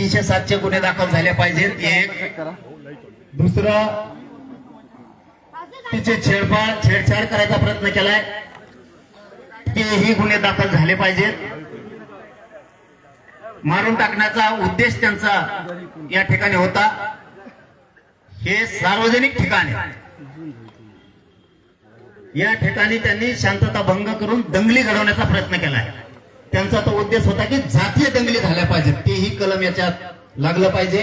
307 गुन्हे दाखल झाले पाहिजेत एक. दुसरं तिचे छेडछाड करायचा प्रयत्न केलाय तेही गुन्हे दाखल झाले पाहिजेत. मारून टाकण्याचा उद्देश त्यांचा या ठिकाणी होता. हे सार्वजनिक ठिकाण आहे. या ठिकाणी त्यांनी शांतता भंग करून दंगली घडवण्याचा प्रयत्न केलाय. त्यांचा तो उद्देश होता की जातीय दंगली झाल्या पाहिजेत, तेही कलम याच्यात लागलं पाहिजे.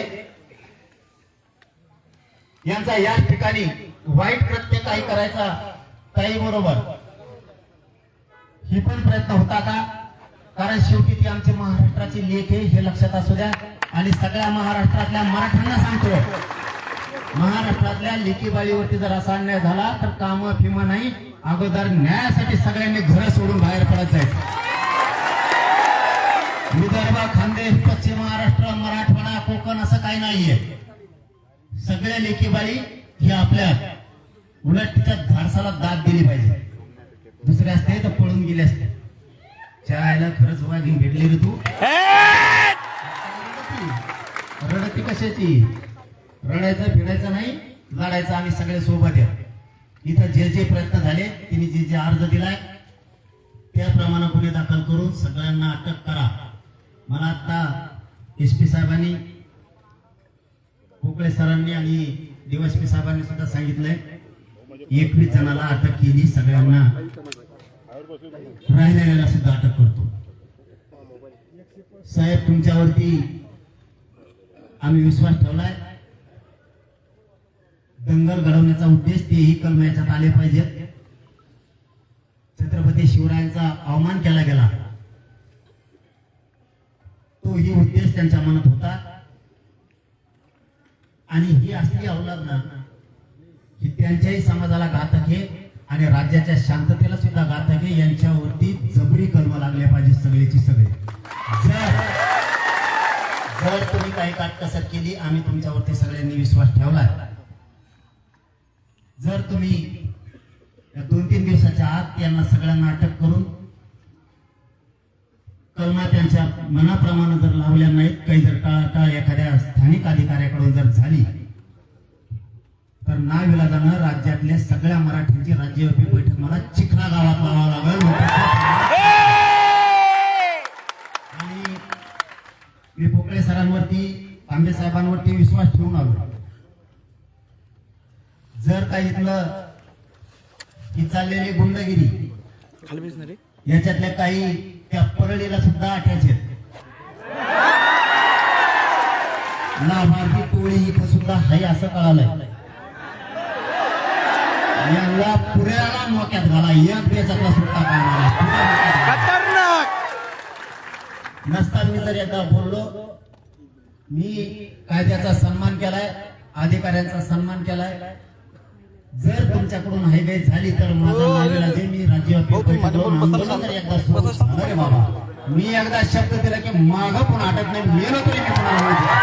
यांचा या ठिकाणी वाईट कृत्य काही करायचा काही बरोबर ही पण प्रयत्न होता का? कारण शेवटी ती आमची महाराष्ट्राची लेख आहे हे लक्षात असू द्या. आणि सगळ्या महाराष्ट्रातल्या मराठ्यांना सांगतो, महाराष्ट्रातल्या लेकीबाळीवरती जर असा अन्याय झाला तर काम फिमा नाही, अगोदर न्यायासाठी सगळ्यांनी घर सोडून बाहेर पडत जायचं. विदर्भ, खानदेश, पश्चिम महाराष्ट्र, मराठवाडा, कोकण असं काही नाहीये. सगळ्या लेकीबाळी ही आपल्या उलट तिच्या धाडसाला दाद दिली पाहिजे. दुसरे असते तर पळून गेले असते. चायला खरंच वाघीन भेटली रे तू. रडती कशाची? रडायचं फिरायचं नाही, लढायचं. आम्ही सगळे सोबत आहे. इथं जे जे प्रयत्न झाले, तिने जे जे अर्ज दिलाय त्याप्रमाणे गुन्हे दाखल करून सगळ्यांना अटक करा. मला आता एसपी साहेबांनी, पोकळे सरांनी आणि डीवायएसपी साहेबांनी सुद्धा सांगितलंय 21 जणांना अटक केली. सगळ्यांना राहिलेल्याला सुद्धा अटक करतो. साहेब तुमच्यावरती आम्ही विश्वास ठेवलाय. दंगल घडवण्याचा उद्देश तेही कलम याच्यात आले पाहिजेत. छत्रपती शिवरायांचा अवमान केला गेला, तोही उद्देश त्यांच्या मनात होता. आणि ही असली अवलाद ना ही त्यांच्याही समाजाला घातक आहे आणि राज्याच्या शांततेला सुद्धा घातक आहे. यांच्यावरती जबरी कलम लागले पाहिजे सगळेची सगळे. जर तुम्ही काही काटकसर केली, आम्ही तुमच्यावरती सगळ्यांनी विश्वास ठेवला. जर तुम्ही 2-3 दिवसाच्या आत यांना सगळ्यांना अटक करून कलमा त्यांच्या मनाप्रमाणे जर लावल्या नाहीत, काही जर टाळाटाळ एखाद्या स्थानिक अधिकाऱ्याकडून जर झाली तर नाविलाजानं राज्यातल्या सगळ्या मराठ्यांची राज्यव्यापी बैठक मला चिखला गावात लावावं लागेल. आणि मी पोकळे सरांवरती, तांबे साहेबांवरती विश्वास ठेवून आलो. जर काही इथलं ही चाललेली गुंडगिरी याच्यातल्या काही त्या परळीला सुद्धा अटॅच आहेत. लाभार्थी टोळी इथं सुद्धा हाय असं कळालंय. यांना पुऱ्याला मोक्यात घाला. एक बेचातला सुद्धा खतरनाक नसताना मी जर एकदा बोललो, मी कायद्याचा सन्मान केलाय, अधिकाऱ्यांचा सन्मान केलाय. जर तुमच्याकडून हायवे झाली तर माझा नावेला जे मी राज्यव्यापी आंदोलन तर एकदा सुरू झालं रे बाबा. मी एकदा शब्द दिला की माग पण अटक नाही, मेलो तरी मी पुन्हा.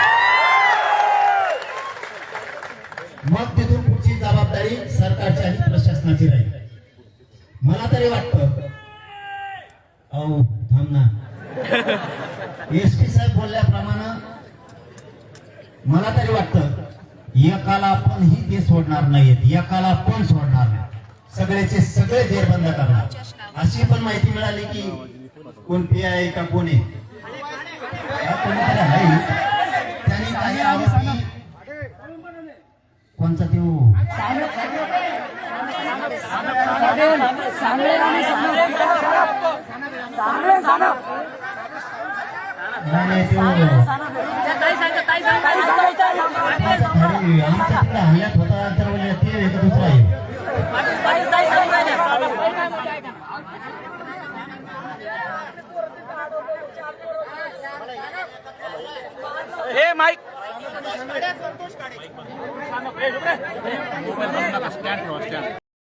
मग तिथून पुढची जबाबदारी सरकारची आणि प्रशासनाची राहील. मला तरी वाटतं, अहो थांब ना, एसपी साहेब बोलल्याप्रमाणे मला तरी वाटतं एकाला पण ही ते सोडणार नाहीत, एकाला पण सोडणार नाही. सगळ्याचे सगळे जेरबंद करणार. अशी पण माहिती मिळाली की कोण पी आहे का कोण आहे, त्यांनी काही आरोपी कोणचा ते हल्ल्यात होता तर म्हणजे ते दुसरा आहे. हे माईक